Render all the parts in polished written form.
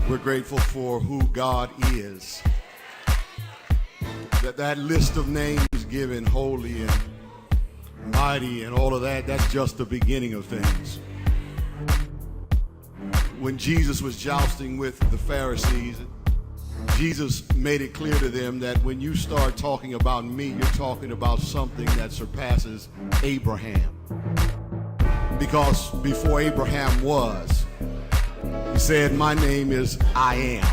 We're grateful for who God is. That list of names given, holy and mighty and all of that, that's just the beginning of things. When Jesus was jousting with the Pharisees, Jesus made it clear to them that when you start talking about me, you're talking about something that surpasses Abraham. Because before Abraham was, he said, my name is I am.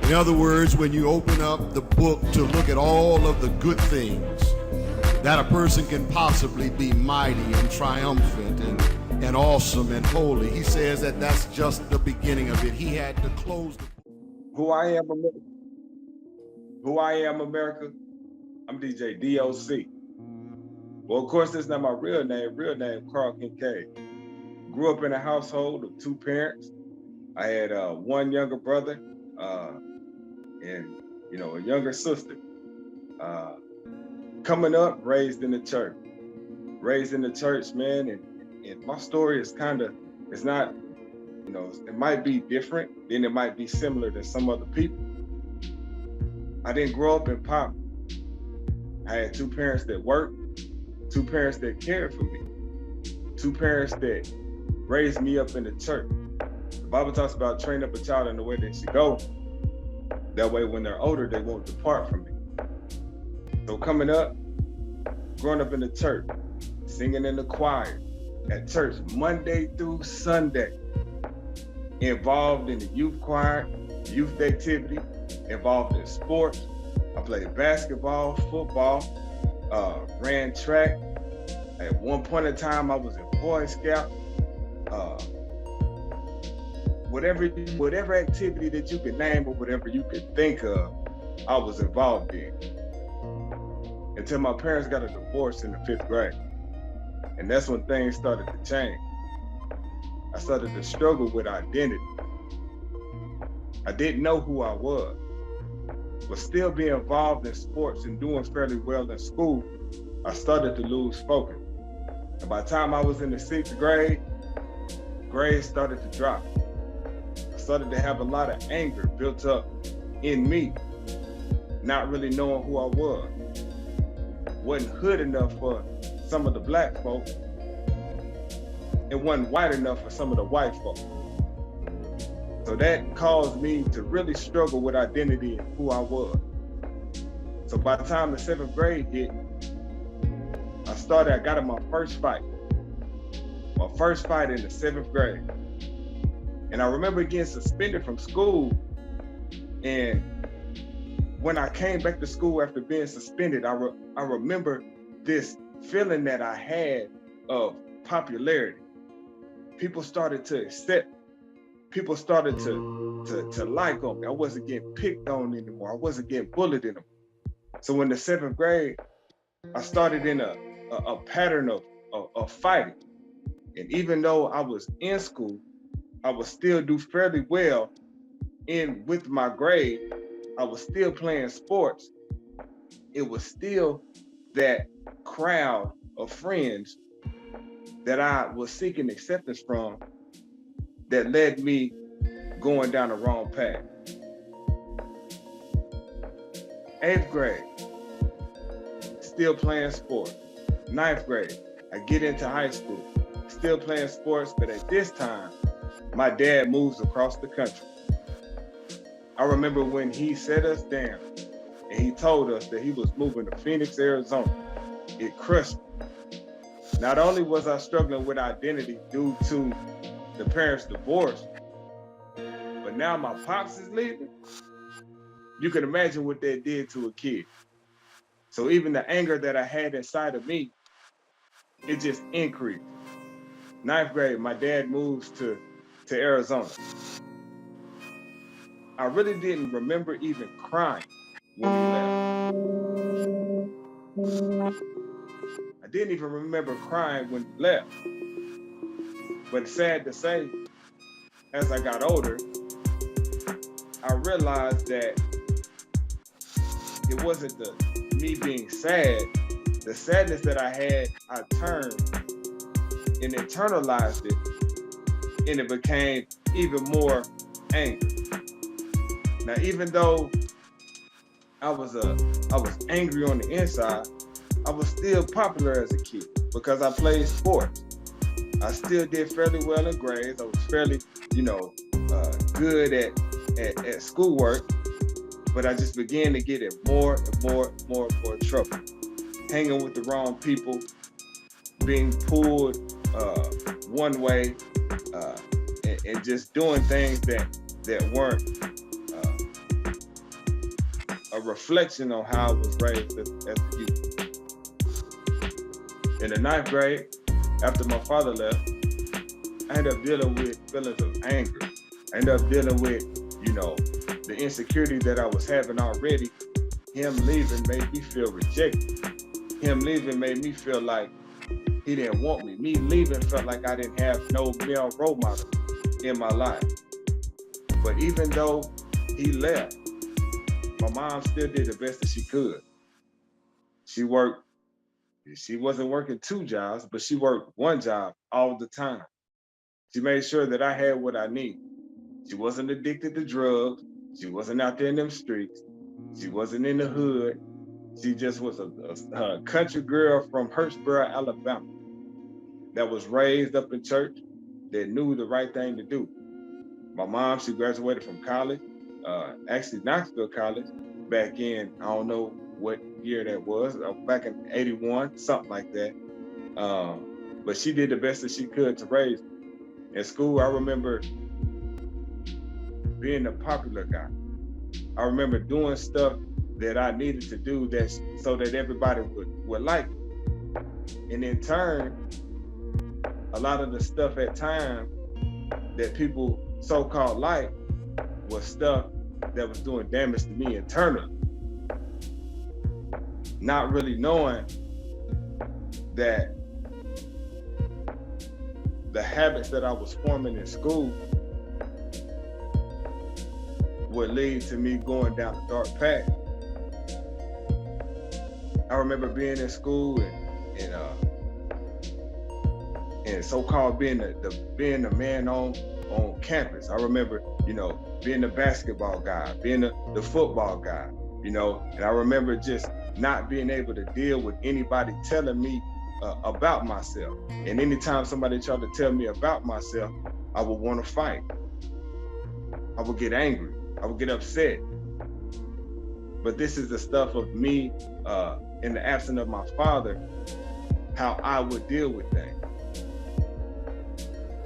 In other words, when you open up the book to look at all of the good things that a person can possibly be mighty and triumphant and awesome and holy, he says that that's just the beginning of it. He had to close the book. Who I am, America. Who I am, America. I'm DJ D.O.C. Well, of course, that's not my real name. Real name, Carl Kincaid. Grew up in a household of two parents. I had one younger brother and, a younger sister. Coming up, raised in the church. Raised in the church, man, and my story is it's not, it might be different, then it might be similar to some other people. I didn't grow up in poverty. I had two parents that worked, two parents that cared for me, two parents that raised me up in the church. The Bible talks about train up a child in the way they should go. That way, when they're older, they won't depart from it. So coming up, growing up in the church, singing in the choir, at church Monday through Sunday, involved in the youth choir, youth activity, involved in sports. I played basketball, football, ran track. At one point in time, I was a Boy Scout. Whatever activity that you could name or whatever you could think of, I was involved in. Until my parents got a divorce in the 5th grade. And that's when things started to change. I started to struggle with identity. I didn't know who I was, but still being involved in sports and doing fairly well in school, I started to lose focus. And by the time I was in the 6th grade, grades started to drop. I started to have a lot of anger built up in me, not really knowing who I was. Wasn't hood enough for some of the black folk. It wasn't white enough for some of the white folk. So that caused me to really struggle with identity and who I was. So by the time the 7th grade hit, I got in my first fight. My first fight in the 7th grade. And I remember getting suspended from school. And when I came back to school after being suspended, I remember this feeling that I had of popularity. People started to accept. People started to like on me. I wasn't getting picked on anymore. I wasn't getting bullied anymore. So in the 7th grade, I started in a pattern of fighting. And even though I was in school, I would still do fairly well with my grade. I was still playing sports. It was still that crowd of friends that I was seeking acceptance from that led me going down the wrong path. 8th grade, still playing sports. 9th grade, I get into high school, still playing sports, but at this time, my dad moves across the country. I remember when he set us down and he told us that he was moving to Phoenix, Arizona. It crushed me. Not only was I struggling with identity due to the parents' divorce, but now my pops is leaving. You can imagine what that did to a kid. So even the anger that I had inside of me, it just increased. 9th grade, my dad moves to Arizona. I really didn't remember even crying when we left. I didn't even remember crying when we left. But sad to say, as I got older, I realized that it wasn't me being sad. The sadness that I had, I turned and internalized it, and it became even more anger. Now, even though I was angry on the inside, I was still popular as a kid because I played sports. I still did fairly well in grades. I was fairly, good at schoolwork, but I just began to get in more and more trouble. Hanging with the wrong people, being pulled one way, and just doing things that weren't a reflection on how I was raised as a youth. In the 9th grade, after my father left, I ended up dealing with feelings of anger. I ended up dealing with, the insecurity that I was having already. Him leaving made me feel rejected. Him leaving made me feel like he didn't want me. Me leaving felt like I didn't have no male role model in my life. But even though he left, my mom still did the best that she could. She wasn't working 2 jobs, but she worked 1 job all the time. She made sure that I had what I needed. She wasn't addicted to drugs. She wasn't out there in them streets. She wasn't in the hood. She just was a country girl from Hurtsboro, Alabama, that was raised up in church, that knew the right thing to do. My mom, she graduated from college, actually Knoxville College, back in, I don't know what year that was, back in 81, something like that. But she did the best that she could to raise me. In school, I remember being the popular guy. I remember doing stuff that I needed to do so that everybody would like me. And in turn, a lot of the stuff at times that people so-called like was stuff that was doing damage to me internally. Not really knowing that the habits that I was forming in school would lead to me going down a dark path. I remember being in school and so-called being the man on campus. I remember, being the basketball guy, being the football guy, and I remember just not being able to deal with anybody telling me about myself. And anytime somebody tried to tell me about myself, I would want to fight. I would get angry. I would get upset. But this is the stuff of me, in the absence of my father, how I would deal with things.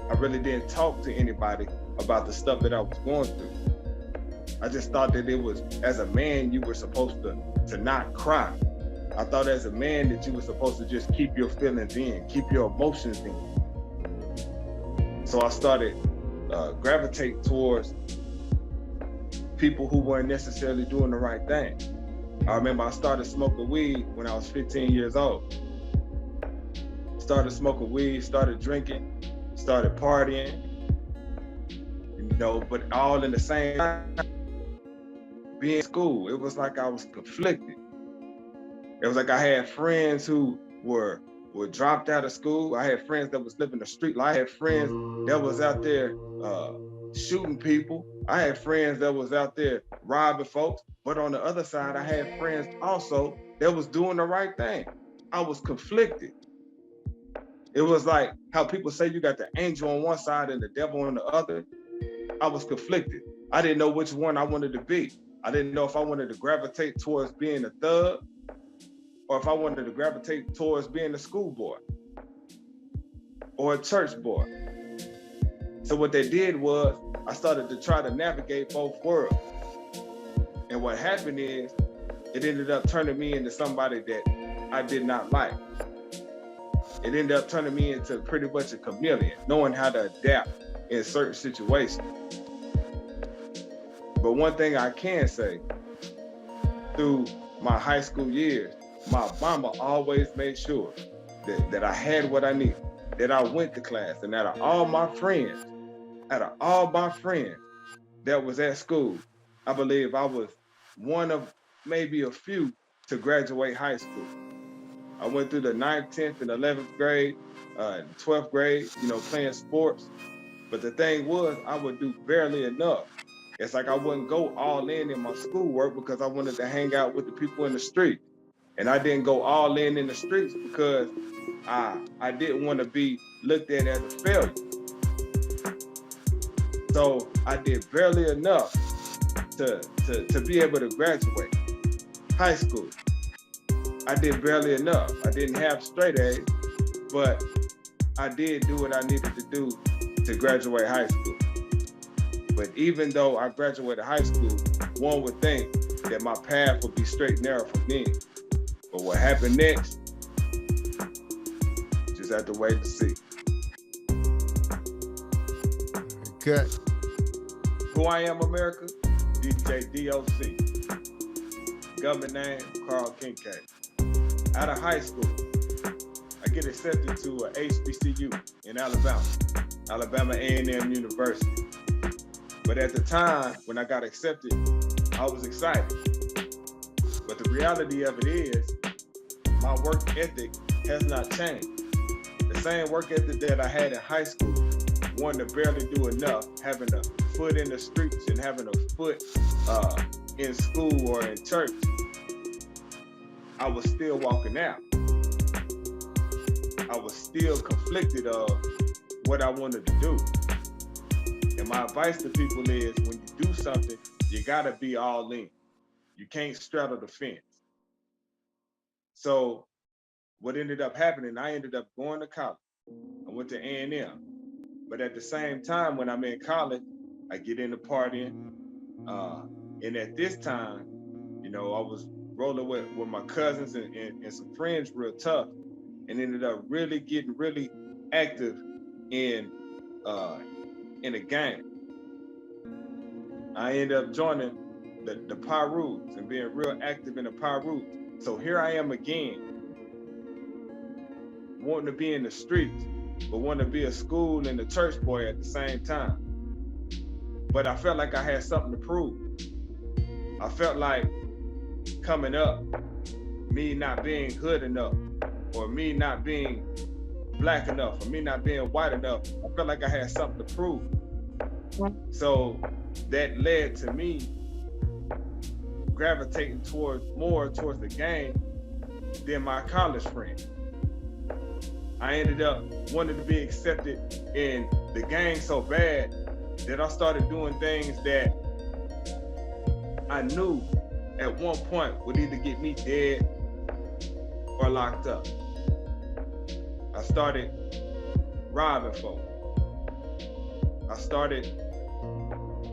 I really didn't talk to anybody about the stuff that I was going through. I just thought that it was, as a man, you were supposed to not cry. I thought as a man that you were supposed to just keep your feelings in, keep your emotions in. So I started gravitate towards people who weren't necessarily doing the right thing. I remember I started smoking weed when I was 15 years old. Started smoking weed, started drinking, started partying, but all in the same time, being in school, it was like I was conflicted. It was like I had friends who were dropped out of school. I had friends that was living the street life. I had friends that was out there shooting people. I had friends that was out there robbing folks. But on the other side, I had friends also that was doing the right thing. I was conflicted. It was like how people say you got the angel on one side and the devil on the other. I was conflicted. I didn't know which one I wanted to be. I didn't know if I wanted to gravitate towards being a thug or if I wanted to gravitate towards being a schoolboy or a church boy. So what they did was I started to try to navigate both worlds. And what happened is it ended up turning me into somebody that I did not like. It ended up turning me into pretty much a chameleon, knowing how to adapt in certain situations. But one thing I can say, through my high school years, my mama always made sure that I had what I needed, that I went to class, and out of all my friends that was at school, I believe I was one of maybe a few to graduate high school. I went through the 9th, 10th, and 11th grade, 12th grade, playing sports. But the thing was, I would do barely enough It's like I wouldn't go all in my schoolwork because I wanted to hang out with the people in the street. And I didn't go all in the streets because I didn't want to be looked at as a failure. So I did barely enough to be able to graduate high school. I did barely enough. I didn't have straight A's, but I did do what I needed to do to graduate high school. But even though I graduated high school, one would think that my path would be straight and narrow from then. But what happened next, just have to wait to see. Okay. Who I am, America? DJ D.O.C. Government name, Carl Kincaid. Out of high school, I get accepted to a HBCU in Alabama A&M University. But at the time, when I got accepted, I was excited. But the reality of it is, my work ethic has not changed. The same work ethic that I had in high school, wanting to barely do enough, having a foot in the streets and having a foot in school or in church, I was still walking out. I was still conflicted of what I wanted to do. And my advice to people is, when you do something, you gotta be all in. You can't straddle the fence. So what ended up happening, I ended up going to college. I went to A&M. But at the same time, when I'm in college, I get into partying. And at this time, you know, I was rolling with my cousins and some friends real tough, and ended up really getting really active in a gang. I ended up joining the Pyrus and being real active in the Pyrus. So here I am again, wanting to be in the streets, but wanting to be a school and a church boy at the same time. But I felt like I had something to prove. I felt like coming up, me not being good enough, or me not being black enough, or me not being white enough, I felt like I had something to prove. So that led to me gravitating more towards the gang than my college friends. I ended up wanting to be accepted in the gang so bad that I started doing things that I knew at one point would either get me dead or locked up. I started robbing folks. I started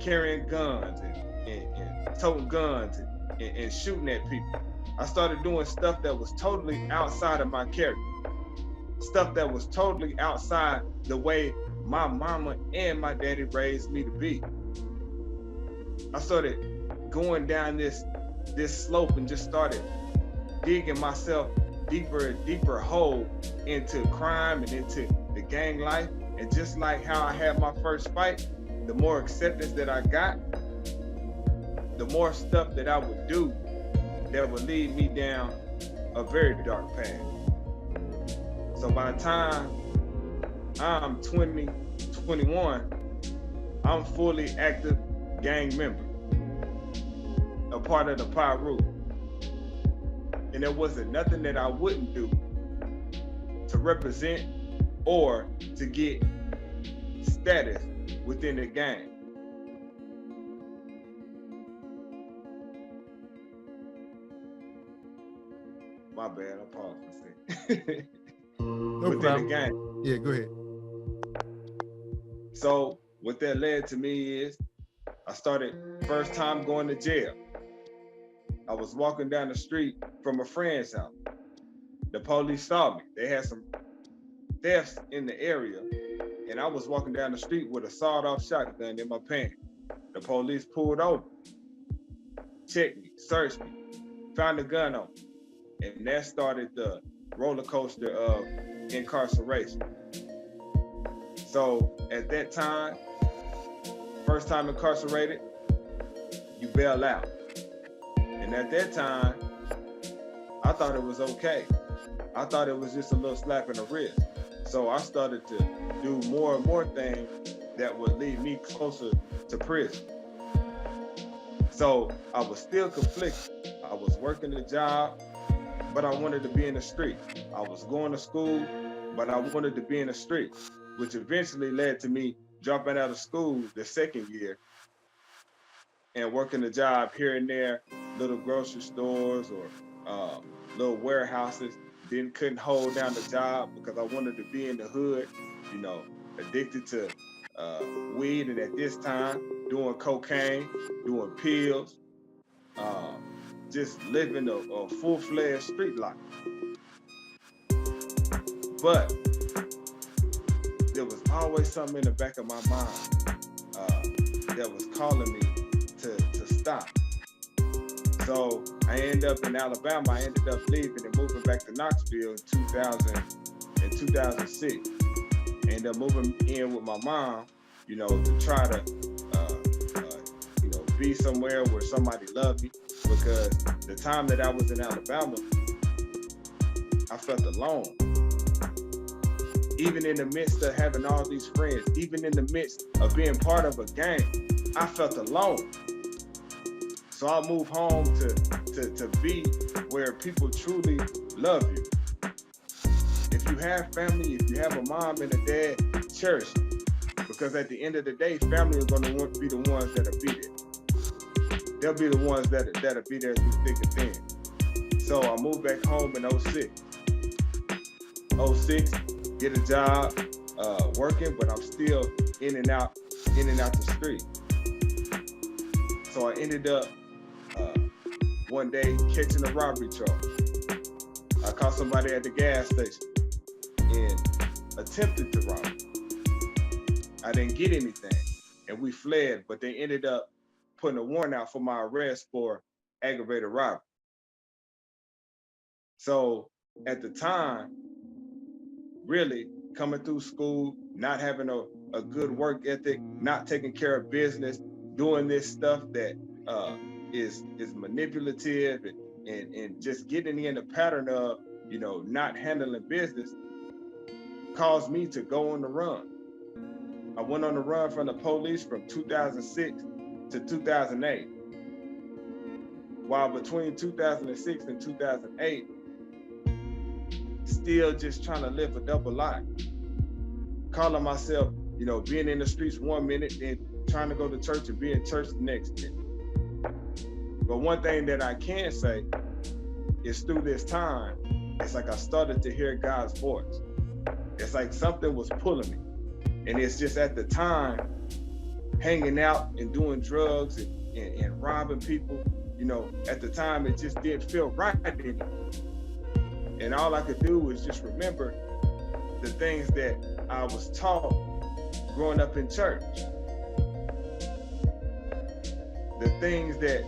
carrying guns and toting guns and shooting at people. I started doing stuff that was totally outside of my character. Stuff that was totally outside the way my mama and my daddy raised me to be. I started going down this slope and just started digging myself deeper and deeper hole into crime and into the gang life. And just like how I had my first fight, the more acceptance that I got, the more stuff that I would do that would lead me down a very dark path. So by the time I'm 20, 21, I'm fully active gang member, a part of the Pyru. And there wasn't nothing that I wouldn't do to represent or to get status within the gang. My bad, I paused for a second. No within problem. the gang. Yeah, go ahead. So what that led to me is I started first time going to jail. I was walking down the street from a friend's house. The police saw me. They had some thefts in the area, and I was walking down the street with a sawed-off shotgun in my pants. The police pulled over, checked me, searched me, found a gun on me, and that started the roller coaster of incarceration. So at that time, first time incarcerated, you bail out. And at that time, I thought it was okay. I thought it was just a little slap in the wrist. So I started to do more and more things that would lead me closer to prison. So I was still conflicted. I was working a job, but I wanted to be in the street. I was going to school, but I wanted to be in the street, which eventually led to me dropping out of school the second year and working a job here and there, little grocery stores or uh, little warehouses. Couldn't hold down the job because I wanted to be in the hood, you know, addicted to weed, and at this time doing cocaine, doing pills, uh, just living a full-fledged street life. But there was always something in the back of my mind that was calling me to stop. So I ended up in Alabama. I ended up leaving and moving back to Knoxville in 2006. I ended up moving in with my mom, to try to, be somewhere where somebody loved me. Because the time that I was in Alabama, I felt alone. Even in the midst of having all these friends, even in the midst of being part of a gang, I felt alone. So I moved home to be where people truly love you. If you have family, if you have a mom and a dad, cherish them. Because at the end of the day, family are going to be the ones that'll be there. They'll be the ones that'll be there through thick and thin. So I moved back home in 06. 06, get a job, working, but I'm still in and out the street. So I ended up one day catching a robbery charge. I caught somebody at the gas station and attempted to rob me. I didn't get anything, and we fled, but they ended up putting a warrant out for my arrest for aggravated robbery. So at the time, really coming through school, not having a good work ethic, not taking care of business, doing this stuff that is manipulative and just getting in the pattern of, not handling business, caused me to go on the run. I went on the run from the police from 2006 to 2008. While between 2006 and 2008, still just trying to live a double life. Calling myself, being in the streets one minute and trying to go to church and be in church the next minute. But one thing that I can say is through this time, it's like I started to hear God's voice. It's like something was pulling me. And it's just at the time, hanging out and doing drugs and robbing people, at the time, it just didn't feel right anymore. And all I could do was just remember the things that I was taught growing up in church. The things that,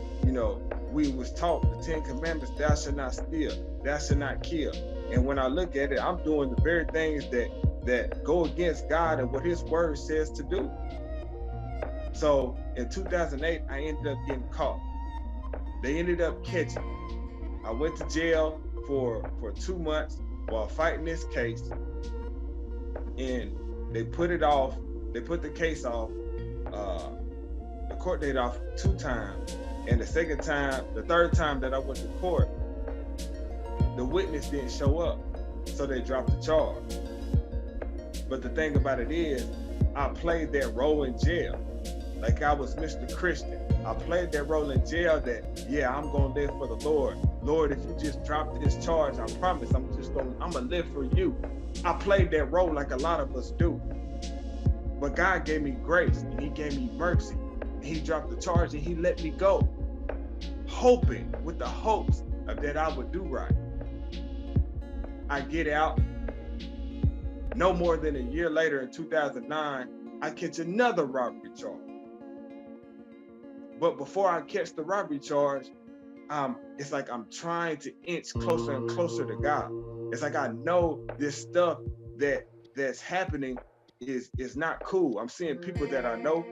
we was taught, the 10 Commandments, thou shalt not steal, thou shalt not kill. And when I look at it, I'm doing the very things that go against God and what his word says to do. So in 2008, I ended up getting caught. They ended up catching me. I went to jail for 2 months while fighting this case, and they put it off. They put the case off, the court date off 2 times, and the third time that I went to court, the witness didn't show up, so they dropped the charge. But the thing about it is, I played that role in jail, like I was Mr. Christian. I played that role in jail that, yeah, I'm gonna live for the Lord. Lord, if you just drop this charge, I promise I'm gonna live for you. I played that role like a lot of us do. But God gave me grace and he gave me mercy. And he dropped the charge and he let me go, hoping with the hopes of that I would do right. I get out. No more than a year later in 2009, I catch another robbery charge. But before I catch the robbery charge, it's like I'm trying to inch closer and closer to God. It's like I know this stuff that's happening is not cool. I'm seeing people that I know,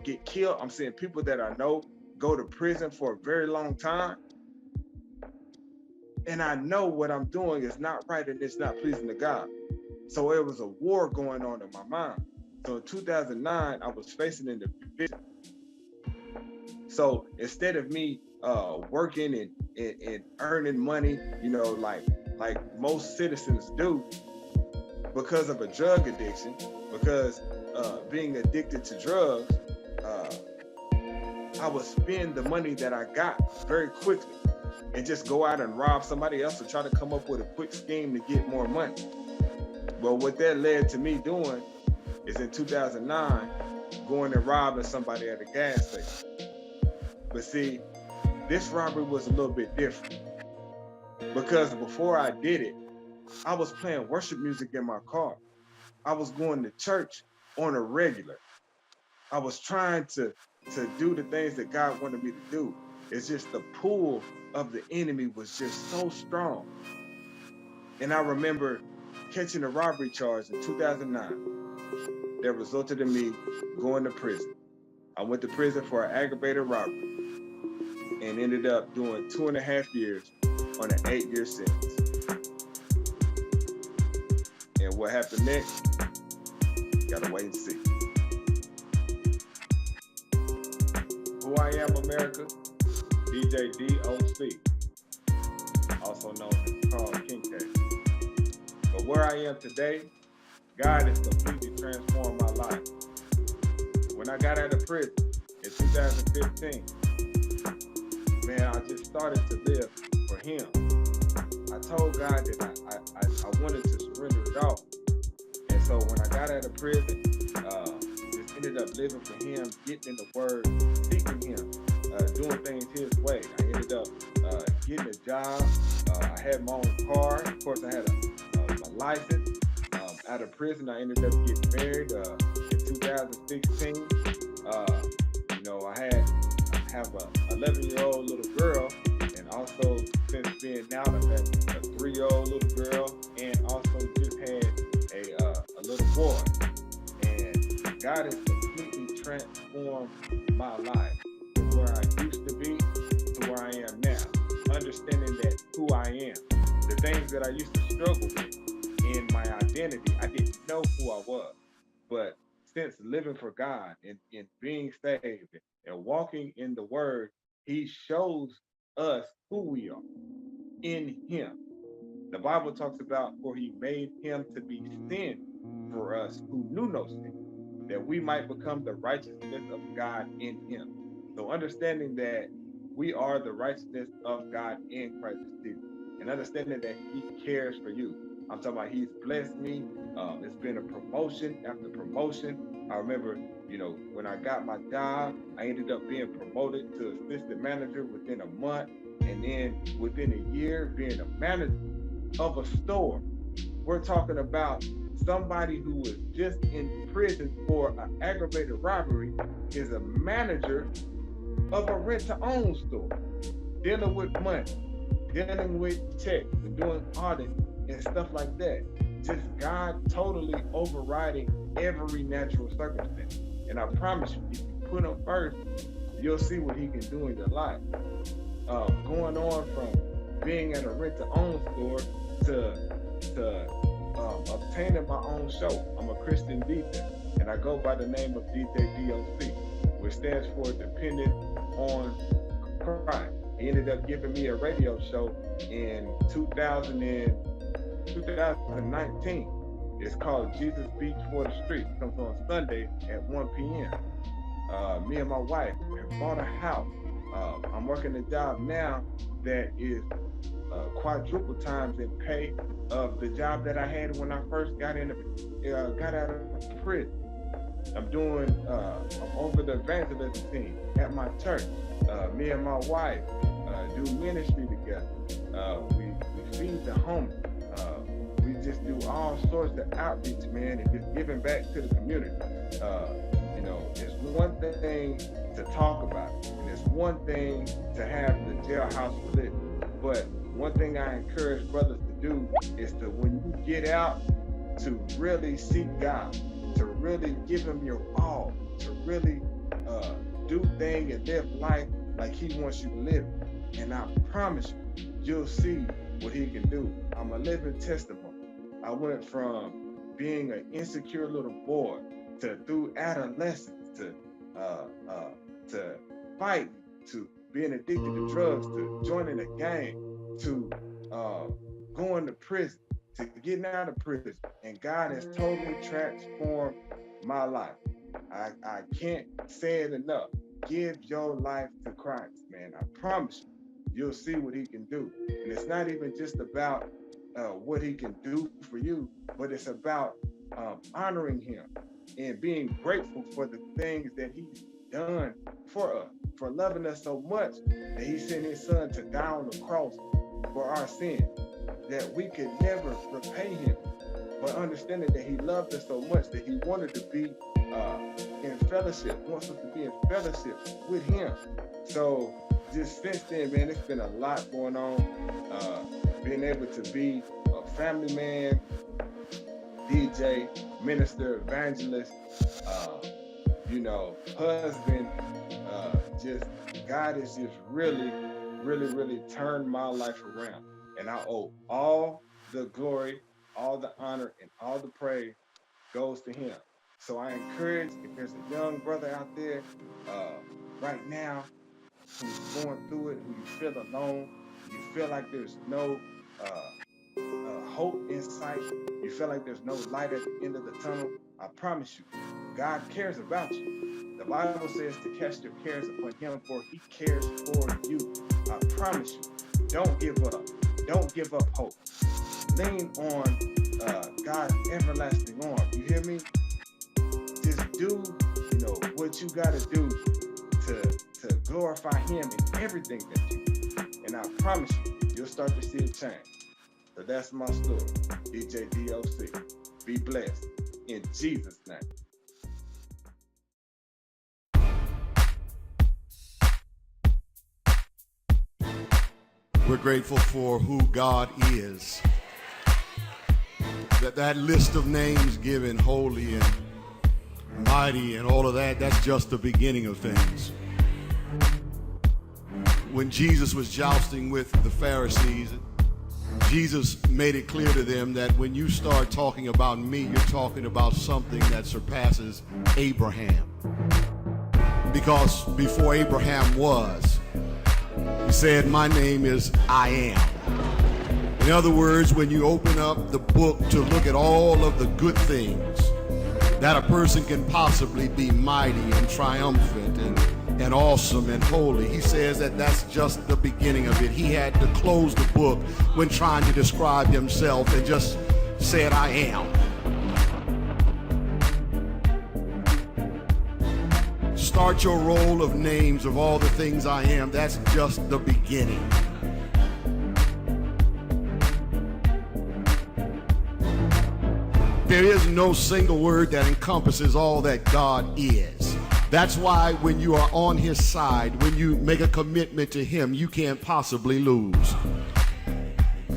get killed. I'm seeing people that I know go to prison for a very long time. And I know what I'm doing is not right and it's not pleasing to God. So it was a war going on in my mind. So in 2009, I was facing an eviction. So instead of me working and earning money, like most citizens do, because of a drug addiction, because being addicted to drugs, uh, I would spend the money that I got very quickly and just go out and rob somebody else or try to come up with a quick scheme to get more money. Well, what that led to me doing is in 2009, going and robbing somebody at a gas station. But see, this robbery was a little bit different because before I did it, I was playing worship music in my car. I was going to church on a regular. I was trying to do the things that God wanted me to do. It's just the pull of the enemy was just so strong. And I remember catching a robbery charge in 2009 that resulted in me going to prison. I went to prison for an aggravated robbery and ended up doing 2.5 years on an 8-year sentence. And what happened next? Gotta wait and see. Who I am, America? DJ D.O.C, also known as Carl Kincaid. But where I am today, God has completely transformed my life. When I got out of prison in 2015, man, I just started to live for Him. I told God that I wanted to surrender it all. And so when I got out of prison, just ended up living for Him, getting in the Word, seeking Him, doing things His way. I ended up getting a job. I had my own car. Of course, I had a license. Out of prison, I ended up getting married in 2016. I have a 11-year-old little girl, and also since being out, I've had a 3-year-old little girl, and also just had a little boy. And God has completely transformed my life from where I used to be to where I am now. Understanding that who I am, the things that I used to struggle with in my identity, I didn't know who I was. But since living for God and being saved and walking in the Word, He shows us who we are in Him. The Bible talks about, for He made Him to be sin for us who knew no sin, that we might become the righteousness of God in Him. So understanding that we are the righteousness of God in Christ Jesus, and understanding that He cares for you. I'm talking about He's blessed me. It's been a promotion after promotion. I remember, when I got my job, I ended up being promoted to assistant manager within a month, and then within a year being a manager of a store. We're talking about somebody who was just in prison for an aggravated robbery is a manager of a rent-to-own store, dealing with money, dealing with checks and doing audit and stuff like that. Just God totally overriding every natural circumstance. And I promise you, if you put Him first, you'll see what He can do in your life. Going on from being at a rent-to-own store to obtaining my own show. I'm a Christian DJ, and I go by the name of DJ D.O.C, which stands for Dependent on Christ. He ended up giving me a radio show in 2019. It's called Jesus Beats for the Street. It comes on Sunday at 1 p.m. Me and my wife have bought a house. I'm working a job now that is quadruple times in pay of the job that I had when I first got out of prison. I'm over the evangelism team at my church. Me and my wife do ministry together. We feed the homeless. We just do all sorts of outreach, man, and just giving back to the community. It's one thing to talk about it, and it's one thing to have the jailhouse lit. But one thing I encourage brothers to do is to, when you get out, to really seek God, to really give Him your all, to really do things and live life like He wants you to live. And I promise you, you'll see what He can do. I'm a living testimony. I went from being an insecure little boy to through adolescence to fighting, to being addicted to drugs, to joining a gang, to going to prison, to getting out of prison. And God has totally transformed my life. I can't say it enough. Give your life to Christ, man. I promise you, you'll see what he can do. And it's not even just about what he can do for you, but it's about honoring him and being grateful for the things that he's done for us, for loving us so much that he sent his son to die on the cross for our sins, that we could never repay him. But understanding that he loved us so much that he wanted to be in fellowship, wants us to be in fellowship with him. So just since then, man, it's been a lot going on. Being able to be a family man, DJ, minister, evangelist, husband, just God has just really, really, really turned my life around. And I owe all the glory, all the honor, and all the praise goes to him. So I encourage, if there's a young brother out there right now who's going through it, who you feel alone, you feel like there's no hope in sight, you feel like there's no light at the end of the tunnel, I promise you, God cares about you. The Bible says to cast your cares upon him, for he cares for you. I promise you, don't give up. Don't give up hope. Lean on God's everlasting arm. You hear me? Just do, what you got to do to glorify him in everything that you do. And I promise you, you'll start to see a change. So that's my story. DJ D.O.C. Be blessed. In Jesus' name. We're grateful for who God is. That list of names given, holy and mighty and all of that, that's just the beginning of things. When Jesus was jousting with the Pharisees, Jesus made it clear to them that when you start talking about me, you're talking about something that surpasses Abraham. Because before Abraham was, he said, my name is I am. In other words, when you open up the book to look at all of the good things that a person can possibly be mighty and triumphant and awesome and holy, he says that that's just the beginning of it. He had to close the book when trying to describe himself and just said, I am. Start your roll of names of all the things I am. That's just the beginning. There is no single word that encompasses all that God is. That's why when you are on his side, when you make a commitment to him, you can't possibly lose.